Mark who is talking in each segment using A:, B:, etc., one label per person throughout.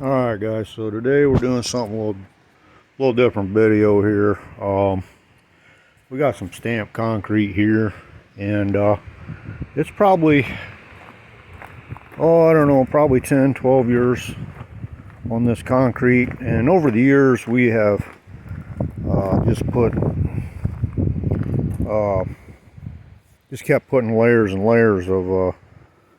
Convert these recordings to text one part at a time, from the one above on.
A: Alright guys, so today we're doing something a little different video here. We got some stamped concrete here, and it's probably, I don't know, probably 10-12 years on this concrete. And over the years we have just kept putting layers and layers of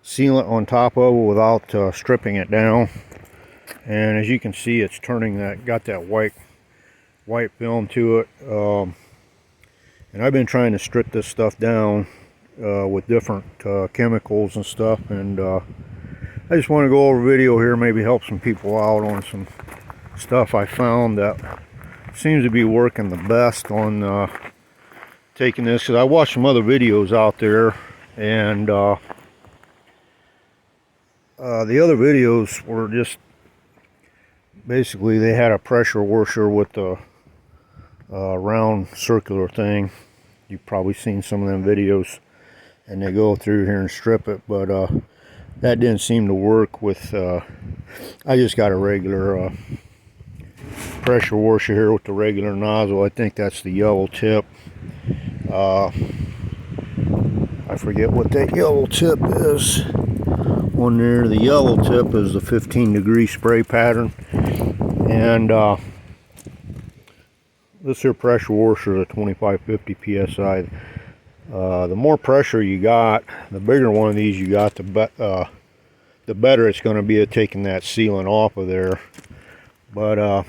A: sealant on top of it without stripping it down. And as you can see, it's turning got that white film to it. And I've been trying to strip this stuff down with different chemicals and stuff. And I just want to go over a video here, maybe help some people out on some stuff I found that seems to be working the best on taking this. Because I watched some other videos out there, and the other videos were just basically they had a pressure washer with the round circular thing. You've probably seen some of them videos, and they go through here and strip it, but that didn't seem to work with I just got a regular pressure washer here with the regular nozzle. I think that's the yellow tip. I forget what that yellow tip is on there. The yellow tip is the 15-degree spray pattern. And this here pressure washer is a 2550 psi. The more pressure you got, the bigger one of these you got, the better it's going to be at taking that sealant off of there. But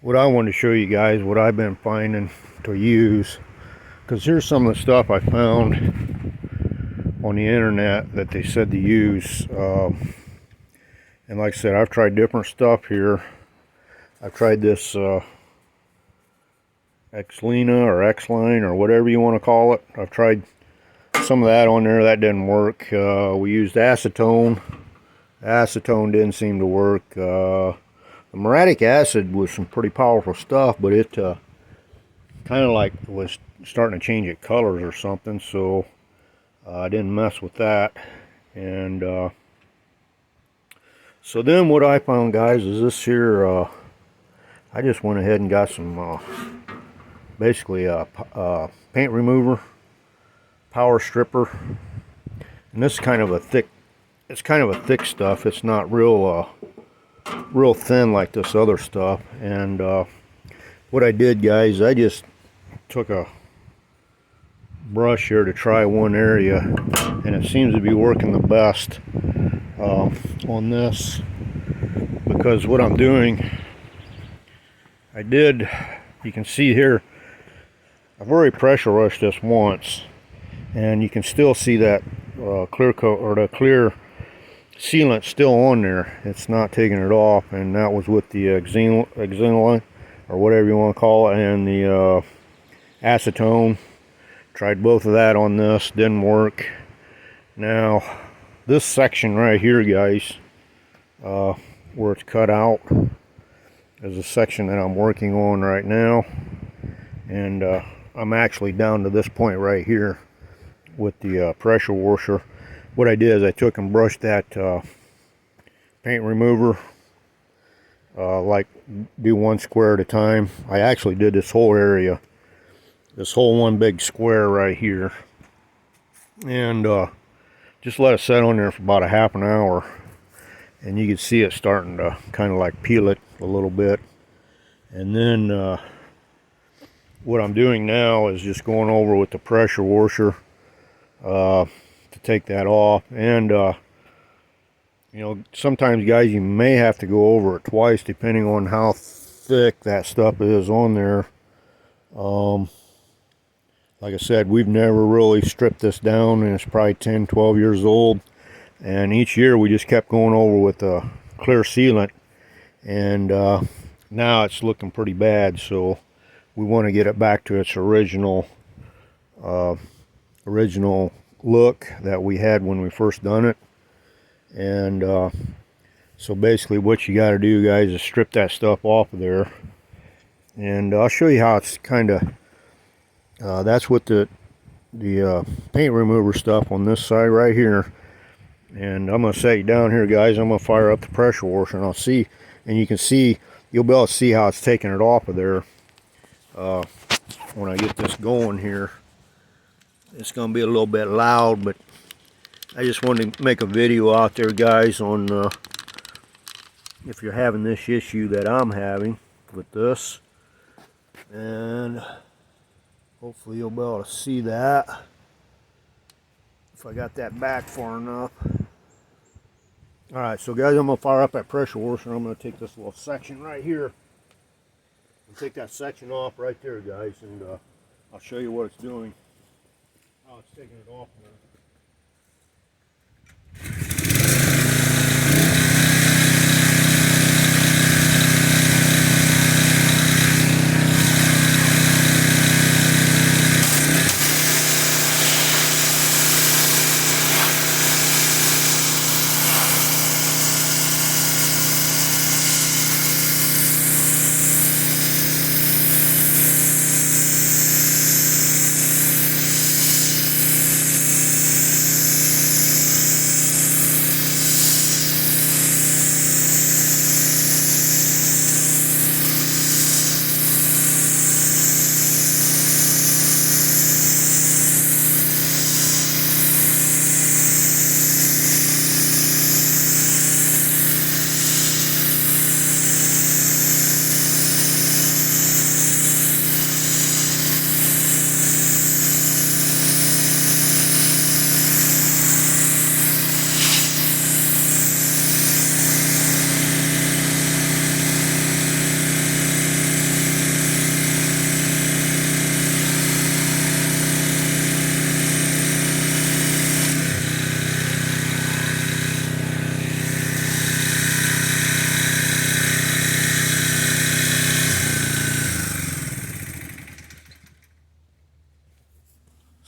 A: what I wanted to show you guys, what I've been finding to use, because here's some of the stuff I found on the internet that they said to use. And like I said, I've tried different stuff here. I've tried this X-Lina or X-Line or whatever you want to call it. I've tried some of that on there. That didn't work. We used acetone. Acetone didn't seem to work. The muriatic acid was some pretty powerful stuff, but it kind of like was starting to change its colors or something, so I didn't mess with that. And so then what I found, guys, is this here. I just went ahead and got some basically a paint remover, power stripper, and this is kind of a thick. It's kind of a thick stuff. It's not real thin like this other stuff. And what I did, guys, I just took a brush here to try one area, and it seems to be working the best on this, because what I'm doing, you can see here, I've already pressure rushed this once, and you can still see that clear coat, or the clear sealant, still on there. It's not taking it off, and that was with the sealant or whatever you want to call it, and the acetone. Tried both of that on this, didn't work. Now this section right here, guys, where it's cut out, is a section that I'm working on right now. And I'm actually down to this point right here with the pressure washer. What I did is I took and brushed that paint remover, like do one square at a time. I actually did this whole area, this whole one big square right here, and just let it set on there for about a half an hour, and you can see it starting to kind of like peel it a little bit. And then what I'm doing now is just going over with the pressure washer to take that off. And you know, sometimes, guys, you may have to go over it twice depending on how thick that stuff is on there. Like I said, we've never really stripped this down, and it's probably 10-12 years old, and each year we just kept going over with the clear sealant, and now it's looking pretty bad. So we want to get it back to its original look that we had when we first done it. And so basically what you got to do, guys, is strip that stuff off of there, and I'll show you how it's kind of that's what the paint remover stuff on this side right here. And I'm going to set you down here, guys. I'm going to fire up the pressure washer, and I'll see, and you can see, you'll be able to see how it's taking it off of there when I get this going here. It's going to be a little bit loud, but I just wanted to make a video out there, guys, on if you're having this issue that I'm having with this. And hopefully you'll be able to see that if I got that back far enough. Alright, so guys, I'm going to fire up that pressure washer, and I'm going to take this little section right here and take that section off right there, guys, and I'll show you what it's doing, how it's taking it off now.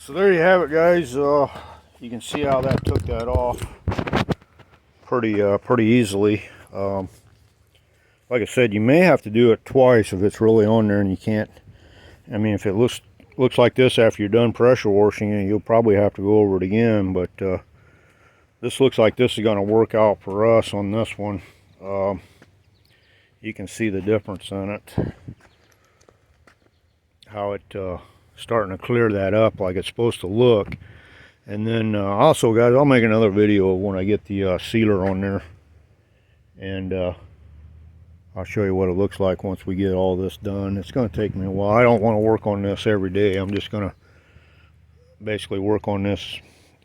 A: So there you have it, guys. You can see how that took that off pretty easily. Like I said, you may have to do it twice if it's really on there and you can't. I mean, if it looks like this after you're done pressure washing it, you'll probably have to go over it again. But this looks like this is going to work out for us on this one. You can see the difference in it, how it starting to clear that up like it's supposed to look. And then also, guys, I'll make another video when I get the sealer on there, and I'll show you what it looks like once we get all this done. It's going to take me a while. I don't want to work on this every day. I'm just going to basically work on this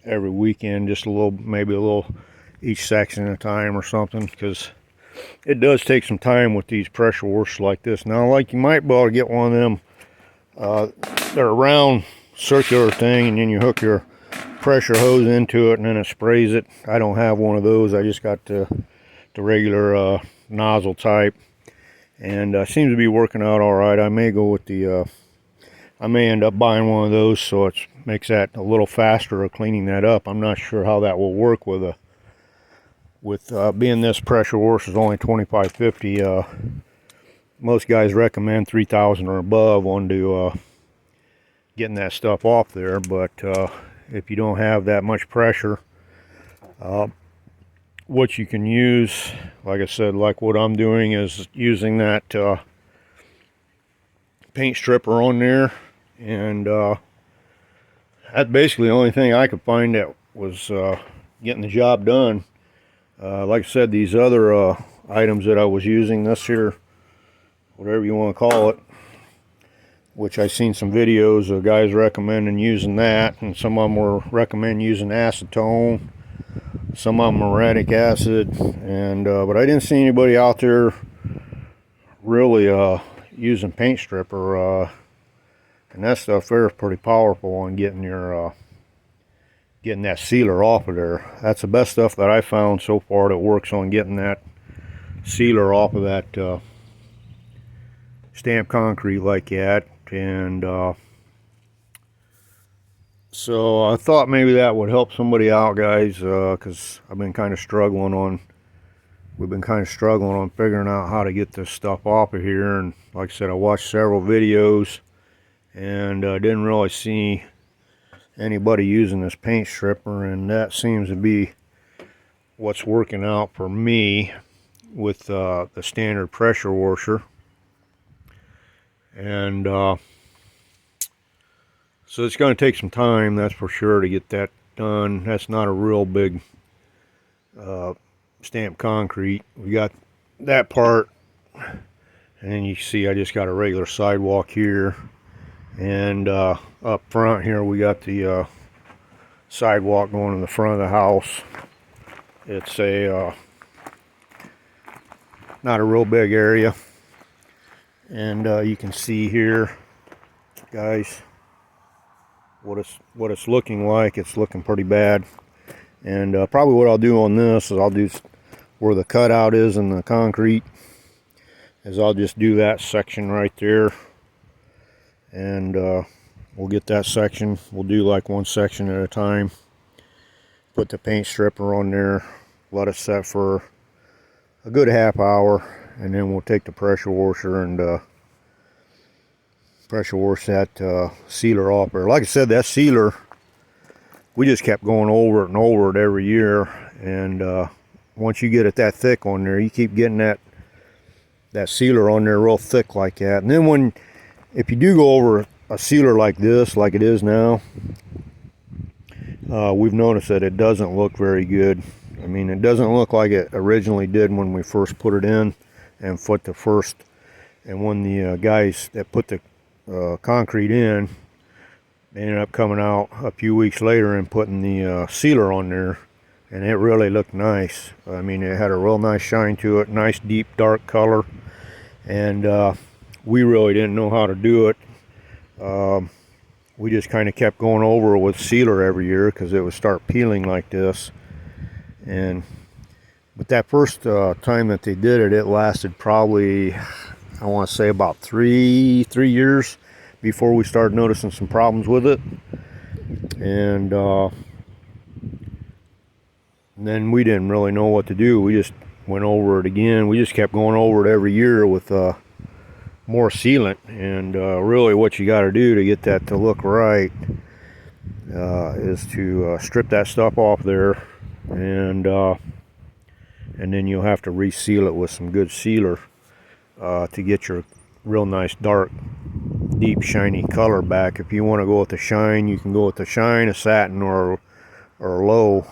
A: every weekend, just a little, maybe a little each section at a time or something, because it does take some time with these pressure washers like this. Now, like, you might be able to get one of them, they're a round circular thing, and then you hook your pressure hose into it and then it sprays it. I don't have one of those. I just got the regular nozzle type, and seems to be working out all right. I may go with the I may end up buying one of those, so it makes that a little faster of cleaning that up. I'm not sure how that will work with being this pressure washer is only $25.50. Most guys recommend 3,000 or above on to getting that stuff off there, but if you don't have that much pressure, what you can use, like I said, like what I'm doing, is using that paint stripper on there, and that's basically the only thing I could find that was getting the job done. Like I said, these other items that I was using, this here, whatever you want to call it, which I've seen some videos of guys recommending using that, and some of them were recommend using acetone, some of them muriatic acid, and but I didn't see anybody out there really using paint stripper, and that stuff there is pretty powerful on getting your getting that sealer off of there. That's the best stuff that I found so far that works on getting that sealer off of that stamped concrete like that. And so I thought maybe that would help somebody out, guys, because I've been kind of struggling on, we've been kind of struggling on figuring out how to get this stuff off of here. And like I said, I watched several videos and didn't really see anybody using this paint stripper, and that seems to be what's working out for me with the standard pressure washer. And so it's going to take some time, that's for sure, to get that done. That's not a real big stamped concrete. We got that part, and then you see I just got a regular sidewalk here, and up front here we got the sidewalk going in the front of the house. It's a not a real big area, and you can see here, guys, what it's looking like. It's looking pretty bad. And probably what I'll do on this is I'll do where the cutout is in the concrete, is I'll just do that section right there, and we'll get that section. We'll do like one section at a time. Put the paint stripper on there, let it set for a good half hour, and then we'll take the pressure washer and pressure wash that sealer off there. Like I said, that sealer, we just kept going over it and over it every year, and once you get it that thick on there, you keep getting that sealer on there real thick like that. And then if you do go over a sealer like this, like it is now, we've noticed that it doesn't look very good. I mean, it doesn't look like it originally did when we first put it in and put the first, and when the guys that put the concrete in, they ended up coming out a few weeks later and putting the sealer on there, and it really looked nice. I mean, it had a real nice shine to it, nice deep dark color, and we really didn't know how to do it. We just kind of kept going over it with sealer every year because it would start peeling like this. But that first time that they did it, it lasted probably, I want to say, about three years before we started noticing some problems with it. And then we didn't really know what to do. We just went over it again. We just kept going over it every year with more sealant. And really what you got to do to get that to look right is to strip that stuff off there, and then you'll have to reseal it with some good sealer to get your real nice dark deep shiny color back. If you want to go with the shine, you can go with the shine, a satin, or low,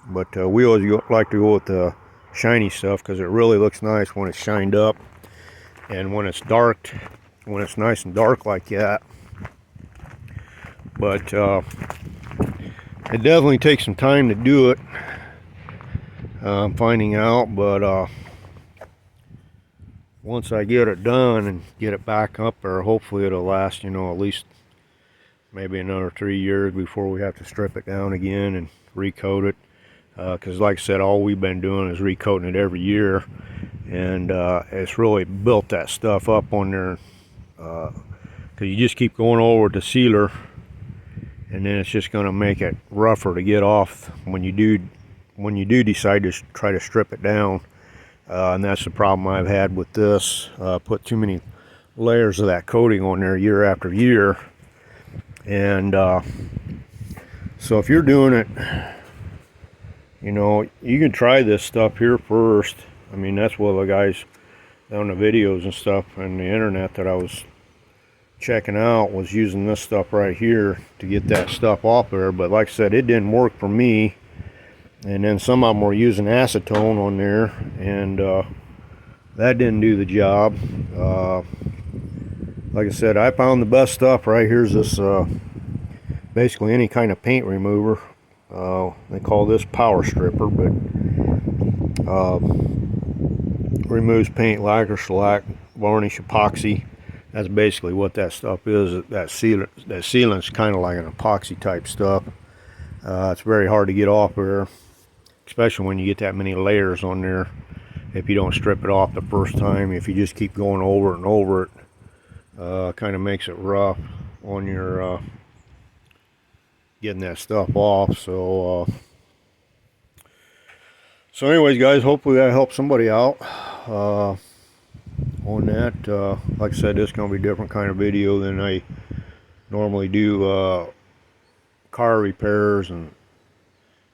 A: but we always like to go with the shiny stuff because it really looks nice when it's shined up, and when it's dark, when it's nice and dark like that. But it definitely takes some time to do it, I'm finding out, but once I get it done and get it back up there, hopefully it'll last, at least maybe another 3 years before we have to strip it down again and recoat it. Because like I said, all we've been doing is recoating it every year, and it's really built that stuff up on there, because you just keep going over the sealer, and then it's just going to make it rougher to get off when you do decide to try to strip it down. And that's the problem I've had with this. Put too many layers of that coating on there year after year, and so if you're doing it, you can try this stuff here first. I mean, that's what the guys on the videos and stuff and the internet that I was checking out was using this stuff right here to get that stuff off there. But like I said, it didn't work for me. And then some of them were using acetone on there, and that didn't do the job. Like I said, I found the best stuff right here's this basically any kind of paint remover. They call this power stripper, but removes paint, lacquer, shellac, varnish, epoxy. That's basically what that stuff is. That sealant's kind of like an epoxy type stuff. It's very hard to get off there, especially when you get that many layers on there. If you don't strip it off the first time, if you just keep going over it and over it, kind of makes it rough on your getting that stuff off. So anyways, guys, hopefully that helps somebody out on that. Like I said, this is going to be a different kind of video than I normally do car repairs and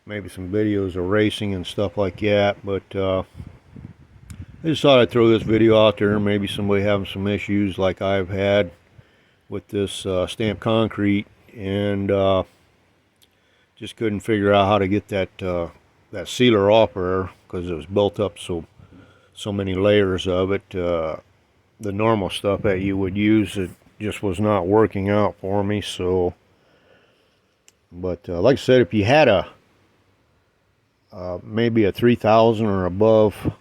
A: maybe some videos of racing and stuff like that. But I just thought I'd throw this video out there. Maybe somebody having some issues like I've had with this stamped concrete, and just couldn't figure out how to get that that sealer off there because it was built up so many layers of it. The normal stuff that you would use, it just was not working out for me. So, but like I said, if you had a maybe a 3000 or above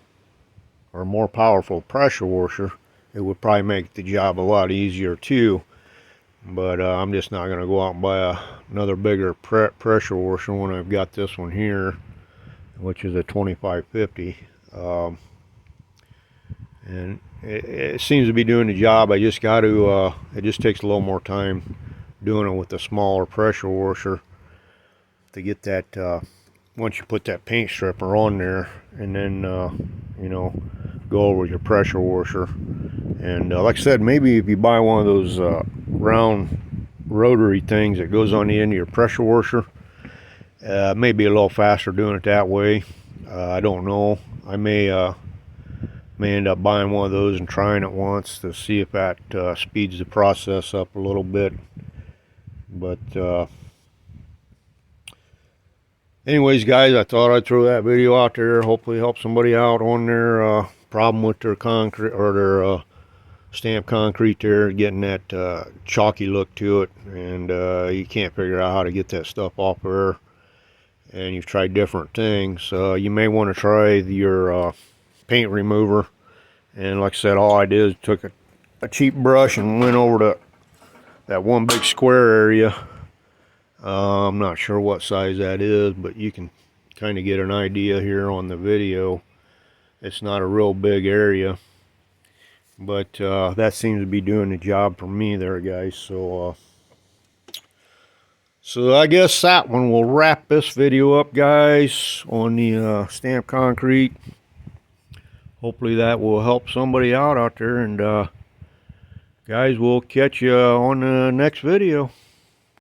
A: or more powerful pressure washer, it would probably make the job a lot easier too. But I'm just not going to go out and buy another bigger pressure washer when I've got this one here, which is a 2550. And it seems to be doing the job. I just got to, it just takes a little more time doing it with the smaller pressure washer to get that, once you put that paint stripper on there, and then, you know, go over with your pressure washer. And like I said, maybe if you buy one of those round rotary things that goes on the end of your pressure washer, maybe a little faster doing it that way. I don't know. I may end up buying one of those and trying it once to see if that speeds the process up a little bit. But anyways, guys, I thought I'd throw that video out there. Hopefully help somebody out on their problem with their concrete or their stamped concrete there, getting that chalky look to it, and you can't figure out how to get that stuff off there, and you've tried different things. You may want to try your paint remover. And like I said, all I did is took a cheap brush and went over to that one big square area. I'm not sure what size that is, but you can kind of get an idea here on the video. It's not a real big area, but that seems to be doing the job for me there, guys. So so I guess that one will wrap this video up, guys, on the stamped concrete. Hopefully that will help somebody out there, and guys, we'll catch you on the next video.